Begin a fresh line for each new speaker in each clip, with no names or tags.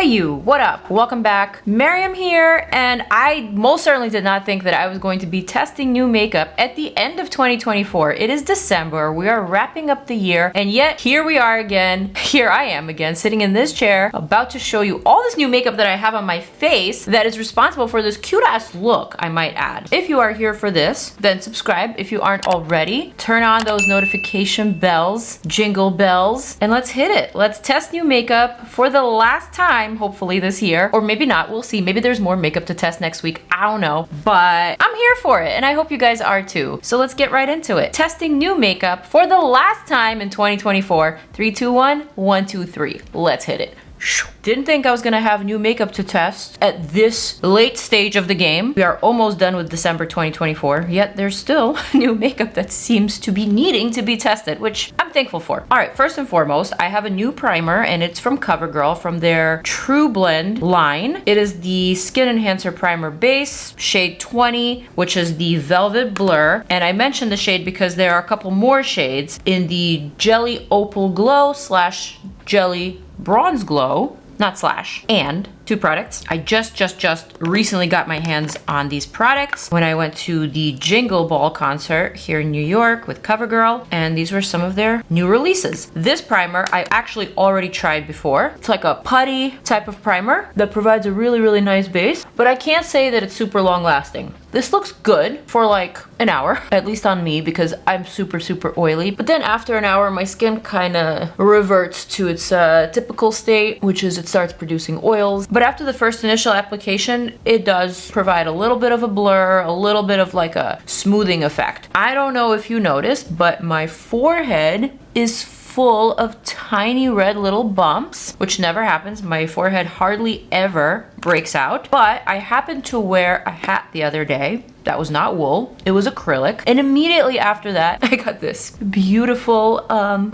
Hey you, what up? Welcome back. Maryam here, and I most certainly did not think that I was going to be testing new makeup at the end of 2024. It is December, we are wrapping up the year, and yet here we are again. Here I am again, sitting in this chair, about to show you all this new makeup that I have on my face that is responsible for this cute ass look, I might add. If you are here for this, then subscribe if you aren't already. Turn on those notification bells, jingle bells, and let's hit it. Let's test new makeup for the last time, hopefully this year, or maybe not, we'll see. Maybe there's more makeup to test next week, I don't know, but I'm here for it and I hope you guys are too. So let's get right into it. Testing new makeup for the last time in 2024. 3, 2, 1, 1, 2, 3. Let's hit it. Didn't think I was gonna have new makeup to test at this late stage of the game. We are almost done with December 2024, yet there's still new makeup that seems to be needing to be tested, which I'm thankful for. All right, first and foremost, I have a new primer and it's from CoverGirl from their TruBlend line. It is the Skin Enhancer Primer Base, shade 20, which is the Velvet Blur. And I mentioned the shade because there are a couple more shades in the Jelly Opal Glow / Jelly Bronze Glow, not slash, and two products. I just recently got my hands on these products when I went to the Jingle Ball concert here in New York with CoverGirl, and these were some of their new releases. This primer I actually already tried before. It's like a putty type of primer that provides a really nice base, but I can't say that it's super long lasting. This looks good for like an hour, at least on me, because I'm super oily. But then after an hour, my skin kind of reverts to its typical state, which is it starts producing oils. But after the first initial application, it does provide a little bit of a blur, a little bit of like a smoothing effect. I don't know if you noticed, but my forehead is full of tiny red little bumps, which never happens. My forehead hardly ever breaks out, but I happened to wear a hat the other day that was not wool, it was acrylic, and immediately after that I got this beautiful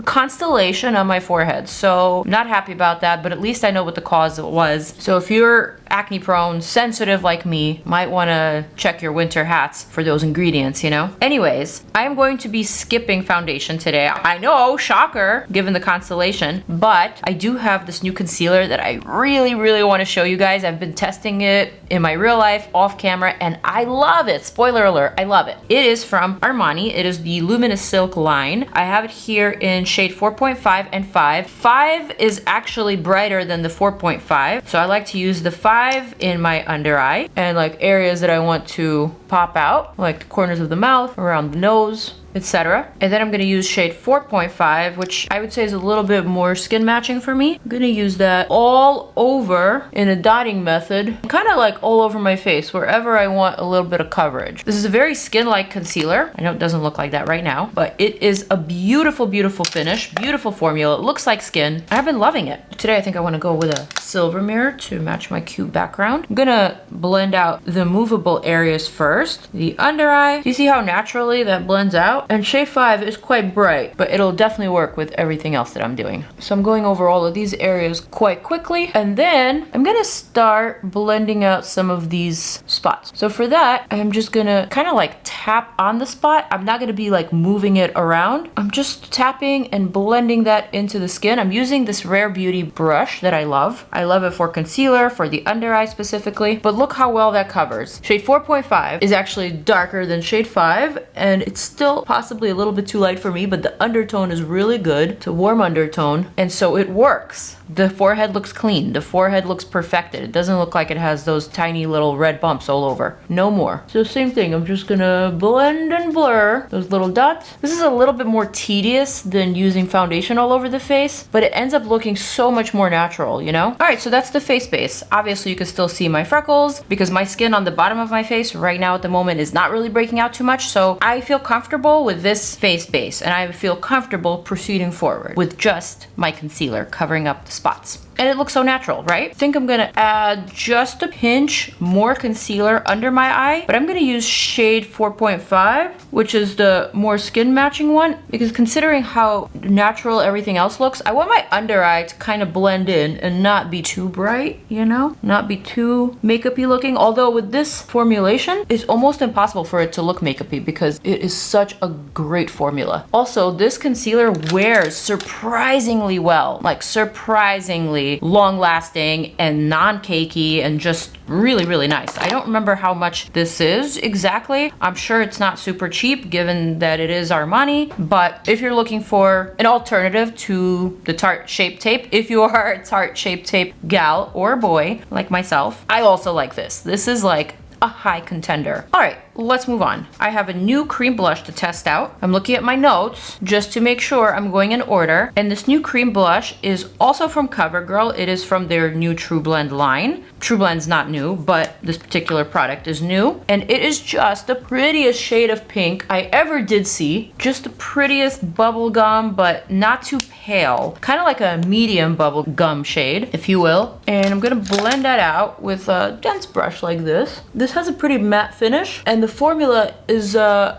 constellation on my forehead. So not happy about that, but at least I know what the cause was. So if you're acne prone, sensitive like me, might want to check your winter hats for those ingredients, you know? Anyways, I am going to be skipping foundation today. I know, shocker, given the constellation, but I do have this new concealer that I really want to show you guys. I've been testing it in my real life, off camera, and I love it. Spoiler alert, I love it. It is from Armani. It is the Luminous Silk line. I have it here in shade 4.5 and 5. 5 is actually brighter than the 4.5, so I like to use the 5 in my under eye and like areas that I want to pop out, like the corners of the mouth, around the nose, etc. And then I'm gonna use shade 4.5, which I would say is a little bit more skin matching for me. I'm gonna use that all over in a dotting method, kind of like all over my face, wherever I want a little bit of coverage. This is a very skin-like concealer. I know it doesn't look like that right now, but it is a beautiful finish, beautiful formula. It looks like skin. I've been loving it. Today I think I wanna go with a silver mirror to match my cute background. I'm gonna blend out the movable areas first. The under eye, do you see how naturally that blends out? And shade 5 is quite bright, but it'll definitely work with everything else that I'm doing. So I'm going over all of these areas quite quickly, and then I'm gonna start blending out some of these spots. So for that, I'm just gonna kind of like tap on the spot. I'm not gonna be like moving it around. I'm just tapping and blending that into the skin. I'm using this Rare Beauty brush that I love. I love it for concealer, for the under eye specifically, but look how well that covers. Shade 4.5 is actually darker than shade 5, and it's still possibly a little bit too light for me, but the undertone is really good. It's a warm undertone, and so it works. The forehead looks clean. The forehead looks perfected. It doesn't look like it has those tiny little red bumps all over. No more. So same thing, I'm just gonna blend and blur those little dots. This is a little bit more tedious than using foundation all over the face, but it ends up looking so much more natural, you know? All right, so that's the face base. Obviously you can still see my freckles because my skin on the bottom of my face right now at the moment is not really breaking out too much, so I feel comfortable with this face base, and I feel comfortable proceeding forward with just my concealer covering up the spots. And it looks so natural, right? I think I'm gonna add just a pinch more concealer under my eye, but I'm gonna use shade 4.5, which is the more skin matching one, because considering how natural everything else looks, I want my under eye to kind of blend in and not be too bright, you know? Not be too makeup-y looking, although with this formulation, it's almost impossible for it to look makeup-y because it is such a great formula. Also, this concealer wears surprisingly well, like surprisingly really long lasting and non-cakey and just really, really nice. I don't remember how much this is exactly. I'm sure it's not super cheap given that it is Armani, but if you're looking for an alternative to the Tarte Shape Tape, if you are a Tarte Shape Tape gal or boy like myself, I also like this. This is like a high contender. All right, let's move on. I have a new cream blush to test out. I'm looking at my notes just to make sure I'm going in order. And this new cream blush is also from CoverGirl. It is from their new TruBlend line. TruBlend's not new, but this particular product is new. And it is just the prettiest shade of pink I ever did see. Just the prettiest bubble gum, but not too pale. Kind of like a medium bubble gum shade, if you will. And I'm gonna blend that out with a dense brush like this. This has a pretty matte finish, and the formula is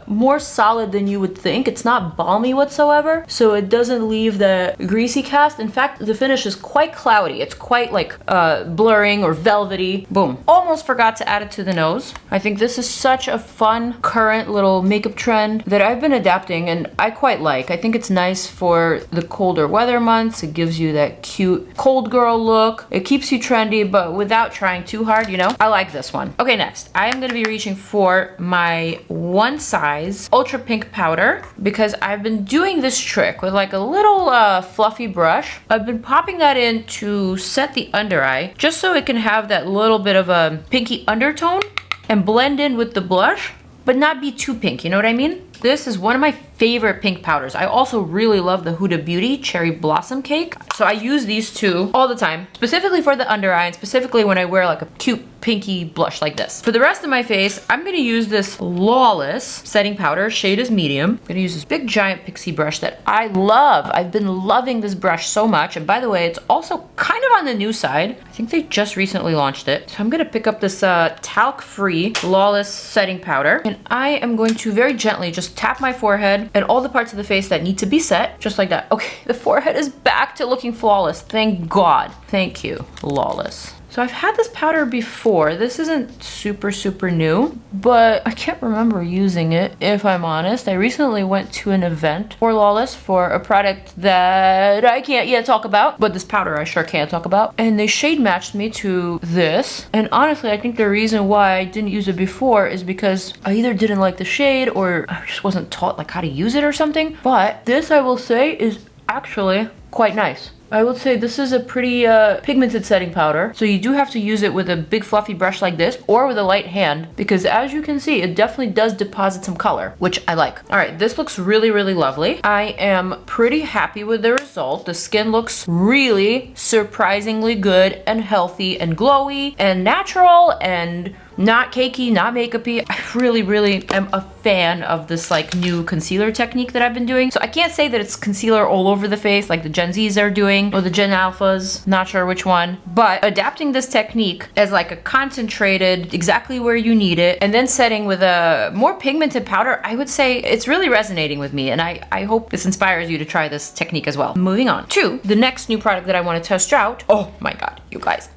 more solid than you would think. It's not balmy whatsoever, so it doesn't leave the greasy cast. In fact, the finish is quite cloudy. It's quite like blurring or velvety. Boom. Almost forgot to add it to the nose. I think this is such a fun current little makeup trend that I've been adapting and I quite like. I think it's nice for the colder weather months. It gives you that cute cold girl look. It keeps you trendy, but without trying too hard, you know? I like this one. Okay, next, I am gonna be reaching for my One Size Ultra Pink powder because I've been doing this trick with like a little fluffy brush. I've been popping that in to set the under eye just so it can have that little bit of a pinky undertone and blend in with the blush, but not be too pink, you know what I mean? This is one of my favorite pink powders. I also really love the Huda Beauty Cherry Blossom Cake. So I use these two all the time, specifically for the under eye and specifically when I wear like a cute pinky blush like this. For the rest of my face, I'm gonna use this Lawless setting powder. Shade is medium. I'm gonna use this big giant PIXI brush that I love. I've been loving this brush so much. And by the way, it's also kind of on the new side. I think they just recently launched it. So I'm gonna pick up this talc-free Lawless setting powder. And I am going to very gently just tap my forehead and all the parts of the face that need to be set, just like that. Okay, the forehead is back to looking flawless. Thank God. Thank you, Lawless. So I've had this powder before. This isn't super new, but I can't remember using it, if I'm honest. I recently went to an event for Lawless for a product that I can't yet talk about, but this powder I sure can talk about. And they shade matched me to this. And honestly, I think the reason why I didn't use it before is because I either didn't like the shade or I just wasn't taught like how to use it or something. But this, I will say, is actually quite nice. I would say this is a pretty pigmented setting powder. So you do have to use it with a big fluffy brush like this or with a light hand because as you can see, it definitely does deposit some color, which I like. All right, this looks really lovely. I am pretty happy with the result. The skin looks really surprisingly good and healthy and glowy and natural and not cakey, not makeup-y. I really am a fan of this like new concealer technique that I've been doing. So I can't say that it's concealer all over the face like the Gen Zs are doing or the Gen Alphas, not sure which one, but adapting this technique as like a concentrated, exactly where you need it, and then setting with a more pigmented powder, I would say it's really resonating with me, and I hope this inspires you to try this technique as well. Moving on to the next new product that I want to test out. Oh my God, you guys.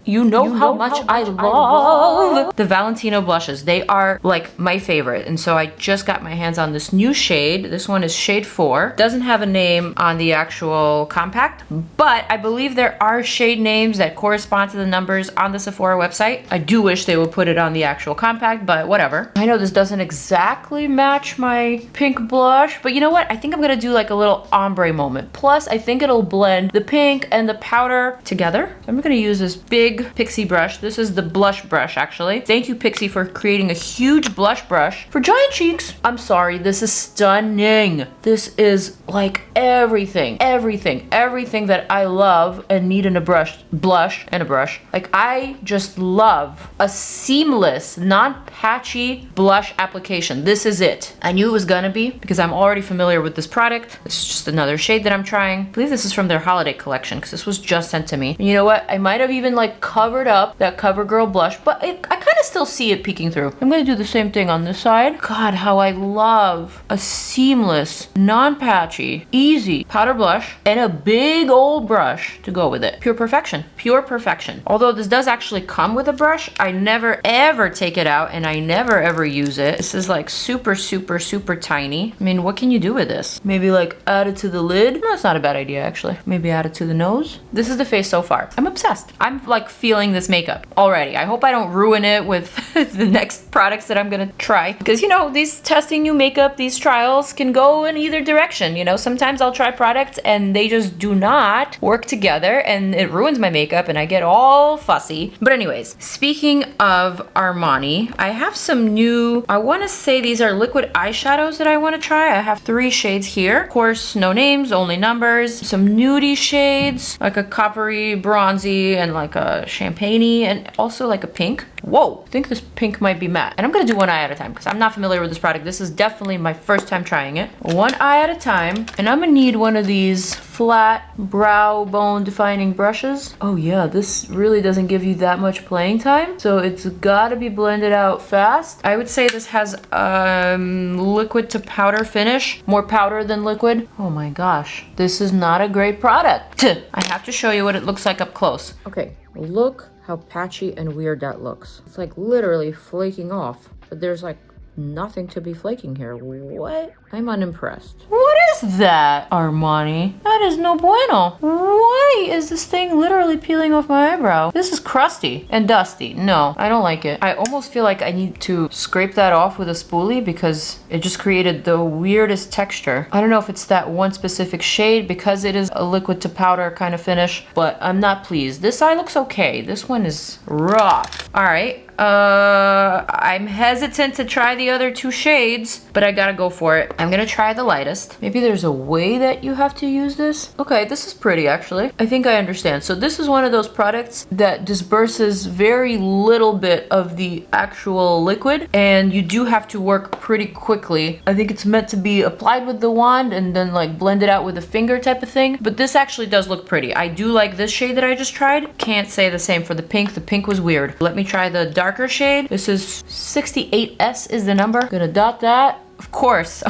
You know how much I love the Valentino blushes. They are like my favorite. And so I just got my hands on this new shade. This one is shade 4. Doesn't have a name on the actual compact, but I believe there are shade names that correspond to the numbers on the Sephora website. I do wish they would put it on the actual compact, but whatever. I know this doesn't exactly match my pink blush, but you know what? I think I'm gonna do like a little ombre moment. Plus, I think it'll blend the pink and the powder together. I'm gonna use this big PIXI brush. This is the blush brush, actually. Thank you, PIXI, for creating a huge blush brush for giant cheeks. I'm sorry, this is stunning. This is like everything that I love and need in a blush and a brush. Like, I just love a seamless, non-patchy blush application. This is it. I knew it was gonna be because I'm already familiar with this product. This is just another shade that I'm trying. I believe this is from their holiday collection because this was just sent to me. And you know what? I might have even like covered up that CoverGirl blush, but I kind of still see it peeking through. I'm gonna do the same thing on this side. God, how I love a seamless, non-patchy, easy powder blush and a big old brush to go with it. Pure perfection. Pure perfection. Although this does actually come with a brush, I never ever take it out and I never ever use it. This is like super, super, super tiny. I mean, what can you do with this? Maybe like add it to the lid? No, that's not a bad idea actually. Maybe add it to the nose. This is the face so far. I'm obsessed. I'm like feeling this makeup already. I hope I don't ruin it with the next products that I'm gonna try. Because you know, these testing new makeup, these trials can go in either direction. You know, sometimes I'll try products and they just do not work together and it ruins my makeup and I get all fussy. But anyways, speaking of Armani, I have some new, I want to say these are liquid eyeshadows that I want to try. I have 3 shades here. Of course, no names, only numbers. Some nudie shades, like a coppery, bronzy, and like a champagne-y, and also like a pink. Whoa, I think this pink might be matte. And I'm gonna do one eye at a time because I'm not familiar with this product. This is definitely my first time trying it. One eye at a time. And I'm gonna need one of these flat brow bone defining brushes. Oh yeah, this really doesn't give you that much playing time. So it's gotta be blended out fast. I would say this has liquid to powder finish. More powder than liquid. Oh my gosh, this is not a great product. I have to show you what it looks like up close. Okay, look how patchy and weird that looks. It's like literally flaking off, but there's like nothing to be flaking here. What? I'm unimpressed. What is that, Armani? That is no bueno. Why is this thing literally peeling off my eyebrow? This is crusty and dusty. No, I don't like it. I almost feel like I need to scrape that off with a spoolie because it just created the weirdest texture. I don't know if it's that one specific shade because it is a liquid to powder kind of finish, but I'm not pleased. This eye looks okay. This one is rough. All right. I'm hesitant to try the other 2 shades, but I gotta go for it. I'm gonna try the lightest. Maybe there's a way that you have to use this. Okay, this is pretty actually. I think I understand. So this is one of those products that disperses very little bit of the actual liquid, and you do have to work pretty quickly. I think it's meant to be applied with the wand and then like blend it out with a finger type of thing, but this actually does look pretty. I do like this shade that I just tried. Can't say the same for the pink. The pink was weird. Let me try the darker shade. This is 68S is the number. Gonna dot that. Of course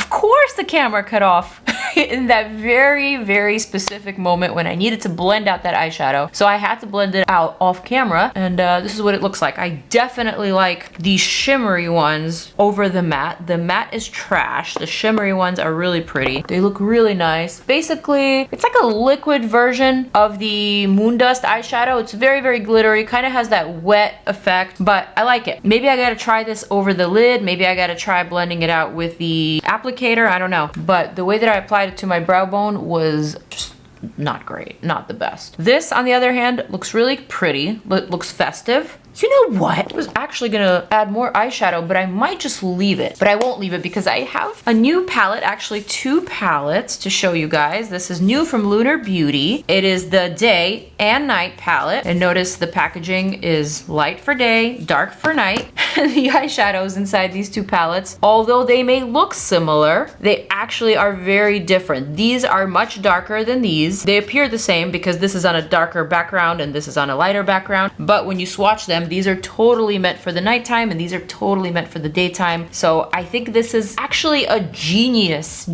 the camera cut off in that very, very specific moment when I needed to blend out that eyeshadow. So I had to blend it out off camera, and this is what it looks like. I definitely like the shimmery ones over the matte. The matte is trash. The shimmery ones are really pretty. They look really nice. Basically, it's like a liquid version of the Moondust eyeshadow. It's very, very glittery, kind of has that wet effect, but I like it. Maybe I gotta try this over the lid. Maybe I gotta try blending it out with the applicator. I don't know. But the way that I applied it to my brow bone was just not great. Not the best. This, on the other hand, looks really pretty. Looks festive. You know what? I was actually gonna add more eyeshadow, but I might just leave it. But I won't leave it because I have a new palette, actually 2 palettes to show you guys. This is new from Lunar Beauty. It is the day and night palette. And notice the packaging is light for day, dark for night. The eyeshadows inside these 2 palettes, although they may look similar, they actually are very different. These are much darker than these. They appear the same because this is on a darker background and this is on a lighter background. But when you swatch them, these are totally meant for the nighttime and these are totally meant for the daytime. So I think this is actually a genius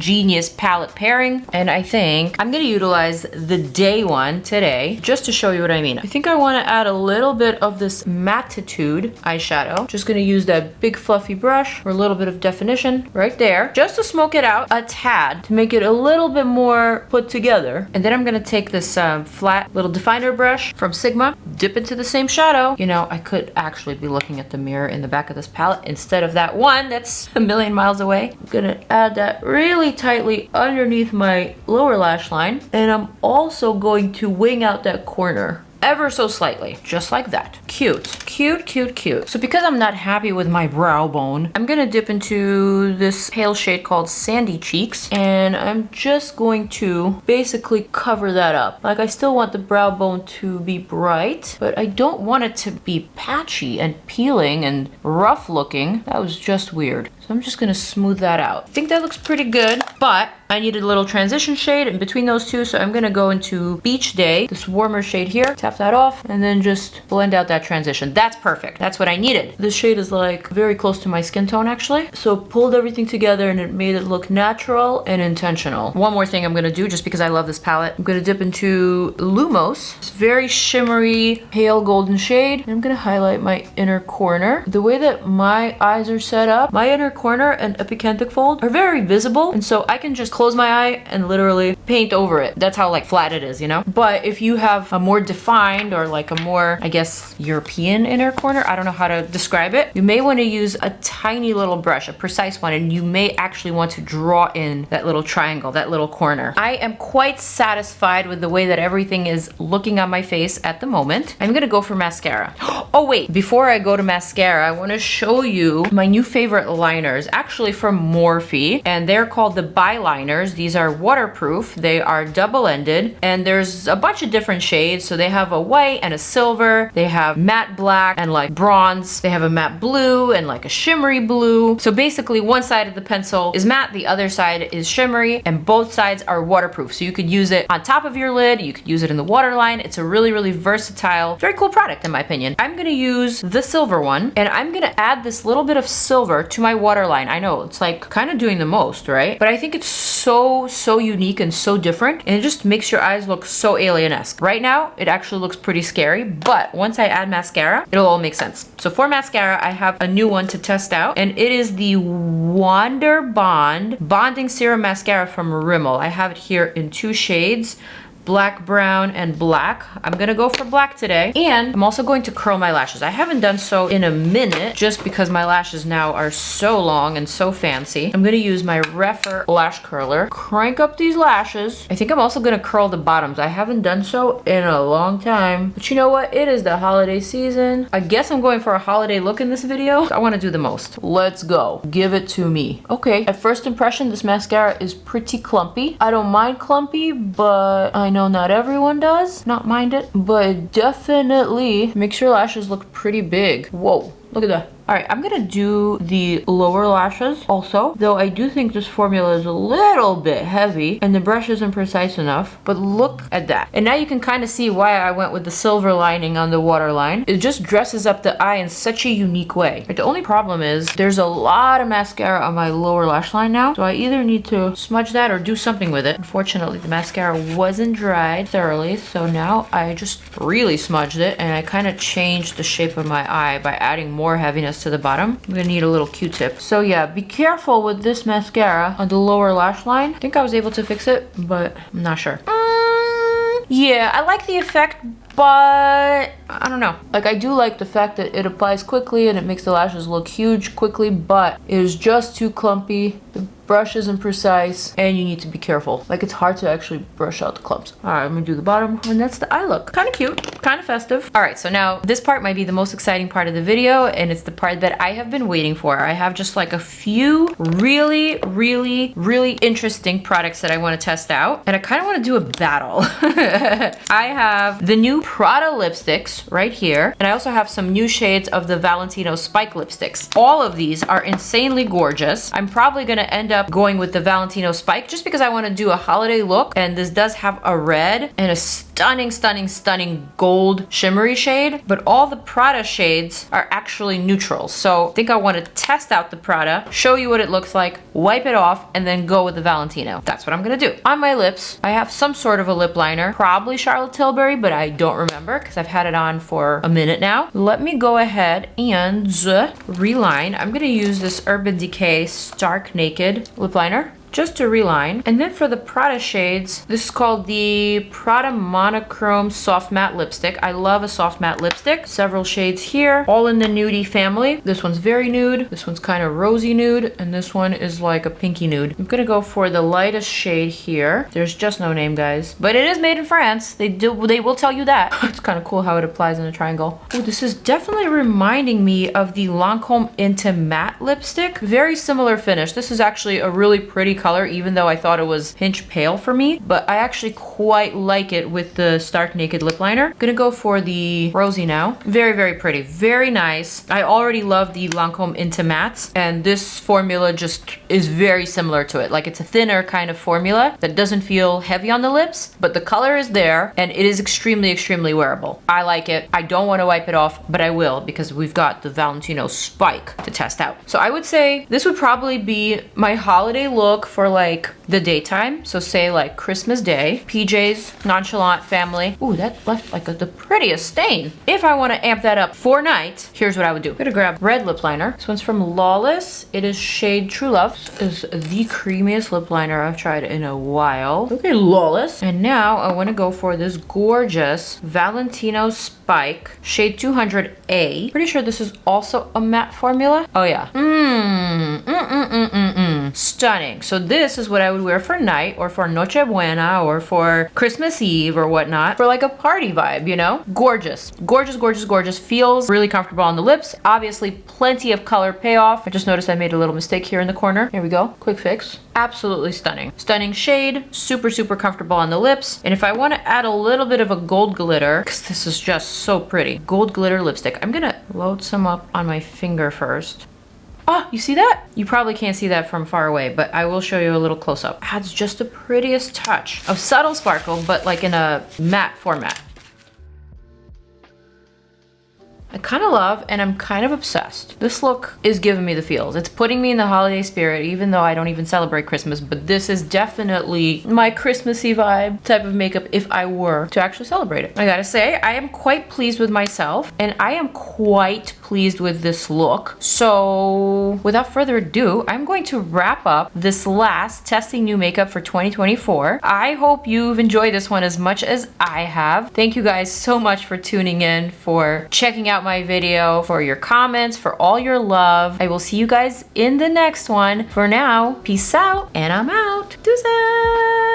palette pairing. And I think I'm gonna utilize the day one today just to show you what I mean. I think I wanna add a little bit of this Mattitude eyeshadow. Just gonna use that big fluffy brush for a little bit of definition right there, just to smoke it out a tad to make it a little bit more put together. And then I'm gonna take this flat little definer brush from Sigma, dip into the same shadow. You know, I could actually be looking at the mirror in the back of this palette instead of that one that's a million miles away. I'm gonna add that really tightly underneath my lower lash line, and I'm also going to wing out that corner ever so slightly, just like that. Cute, cute, cute, cute. So because I'm not happy with my brow bone, I'm gonna dip into this pale shade called Sandy Cheeks, and I'm just going to basically cover that up. Like, I still want the brow bone to be bright, but I don't want it to be patchy and peeling and rough looking. That was just weird. So I'm just gonna smooth that out. I think that looks pretty good, but I needed a little transition shade in between those two, so I'm gonna go into Beach Day, this warmer shade here, tap that off, and then just blend out that transition. That's perfect. That's what I needed. This shade is like very close to my skin tone actually. So pulled everything together and it made it look natural and intentional. One more thing I'm gonna do just because I love this palette. I'm gonna dip into Lumos. It's very shimmery, pale golden shade. And I'm gonna highlight my inner corner. The way that my eyes are set up, my inner corner and epicanthic fold are very visible. And so I can just close my eye and literally paint over it. That's how like flat it is, you know? But if you have a more defined or like a more, I guess, European inner corner, I don't know how to describe it, you may want to use a tiny little brush, a precise one, and you may actually want to draw in that little triangle, that little corner. I am quite satisfied with the way that everything is looking on my face at the moment. I'm gonna go for mascara. Oh wait, before I go to mascara, I want to show you my new favorite liners, actually from Morphe, and they're called the Bi-liners. These are waterproof, they are double-ended, and there's a bunch of different shades. So they have a white and a silver, they have matte black and like bronze, they have a matte blue and like a shimmery blue. So basically one side of the pencil is matte, the other side is shimmery, and both sides are waterproof. So you could use it on top of your lid, you could use it in the waterline. It's a really, really versatile, very cool product in my opinion. I'm gonna use the silver one, and I'm gonna add this little bit of silver to my waterline. I know it's like kind of doing the most, right? But I think it's so unique and so different, and it just makes your eyes look so alien-esque. Right now, it actually looks pretty scary, but once I add mascara, it'll all make sense. So for mascara, I have a new one to test out, and it is the WonderBond Bonding Serum Mascara from Rimmel. I have it here in two shades, black, brown, and black. I'm gonna go for black today. And I'm also going to curl my lashes. I haven't done so in a minute just because my lashes now are so long and so fancy. I'm gonna use my Refer lash curler, crank up these lashes. I think I'm also gonna curl the bottoms. I haven't done so in a long time. But you know what? It is the holiday season. I guess I'm going for a holiday look in this video. I wanna do the most. Let's go. Give it to me. Okay, at first impression, this mascara is pretty clumpy. I don't mind clumpy, but I know not everyone does not mind it, but it definitely makes your lashes look pretty big. Whoa, look at that. All right, I'm gonna do the lower lashes also, though I do think this formula is a little bit heavy and the brush isn't precise enough, but look at that. And now you can kind of see why I went with the silver lining on the waterline. It just dresses up the eye in such a unique way. But the only problem is there's a lot of mascara on my lower lash line now, so I either need to smudge that or do something with it. Unfortunately, the mascara wasn't dried thoroughly, so now I just really smudged it, and I kind of changed the shape of my eye by adding more heaviness to the bottom. I'm gonna need a little Q-tip. So yeah, be careful with this mascara on the lower lash line. I think I was able to fix it, but I'm not sure. Yeah, I like the effect, but I don't know. Like, I do like the fact that it applies quickly and it makes the lashes look huge quickly, but it is just too clumpy. The brush isn't precise, and you need to be careful. Like, it's hard to actually brush out the clumps. All right, I'm gonna do the bottom, and that's the eye look. Kind of cute, kind of festive. All right, so now this part might be the most exciting part of the video, and it's the part that I have been waiting for. I have just like a few really interesting products that I want to test out, and I kind of want to do a battle. I have the new PRADA lipsticks right here, and I also have some new shades of the Valentino Spike lipsticks. All of these are insanely gorgeous. I'm probably gonna end up going with the Valentino Spike just because I want to do a holiday look, and this does have a red and a stunning gold shimmery shade, but all the PRADA shades are actually neutrals. So I think I want to test out the PRADA, show you what it looks like, wipe it off, and then go with the Valentino. That's what I'm gonna do. On my lips, I have some sort of a lip liner, probably Charlotte Tilbury, but I don't remember because I've had it on for a minute now. Let me go ahead and reline. I'm gonna use this Urban Decay Stark Naked lip liner just to reline. And then for the PRADA shades, this is called the PRADA Monochrome Soft Matte Lipstick. I love a soft matte lipstick. Several shades here, all in the nudie family. This one's very nude, this one's kind of rosy nude, and this one is like a pinky nude. I'm gonna go for the lightest shade here. There's just no name, guys, but it is made in France. They will tell you that. It's kind of cool how it applies in a triangle. Oh, this is definitely reminding me of the Lancome Intim Matte lipstick. Very similar finish. This is actually a really pretty color, even though I thought it was pinch pale for me, but I actually quite like it with the Stark Naked lip liner. Gonna go for the rosy now. Very, very pretty, very nice. I already love the Lancome Into Mattes, and this formula just is very similar to it. Like, it's a thinner kind of formula that doesn't feel heavy on the lips, but the color is there, and it is extremely, extremely wearable. I like it. I don't want to wipe it off, but I will, because we've got the Valentino Spike to test out. So I would say this would probably be my holiday look for like the daytime. So say like Christmas Day, PJs, nonchalant family. Ooh, that left like the prettiest stain. If I want to amp that up for night, here's what I would do. I'm gonna grab red lip liner. This one's from Lawless. It is shade True Love. This is the creamiest lip liner I've tried in a while. Okay, Lawless. And now I want to go for this gorgeous Valentino Spike, shade 200A. Pretty sure this is also a matte formula. Oh yeah. Stunning. So this is what I would wear for night, or for Noche Buena, or for Christmas Eve or whatnot, for like a party vibe, you know? Gorgeous. Gorgeous, gorgeous, gorgeous. Feels really comfortable on the lips. Obviously plenty of color payoff. I just noticed I made a little mistake here in the corner. Here we go. Quick fix. Absolutely stunning. Stunning shade. Super, super comfortable on the lips. And if I want to add a little bit of a gold glitter, because this is just so pretty. Gold glitter lipstick. I'm gonna load some up on my finger first. Oh, you see that? You probably can't see that from far away, but I will show you a little close up. Adds just the prettiest touch of subtle sparkle, but like in a matte format. I kind of love, and I'm kind of obsessed. This look is giving me the feels. It's putting me in the holiday spirit, even though I don't even celebrate Christmas, but this is definitely my Christmassy vibe type of makeup if I were to actually celebrate it. I gotta say, I am quite pleased with myself, and I am quite pleased with this look. So without further ado, I'm going to wrap up this last testing new makeup for 2024. I hope you've enjoyed this one as much as I have. Thank you guys so much for tuning in, for checking out my video, for your comments, for all your love. I will see you guys in the next one. For now, peace out, and I'm out. Deuces!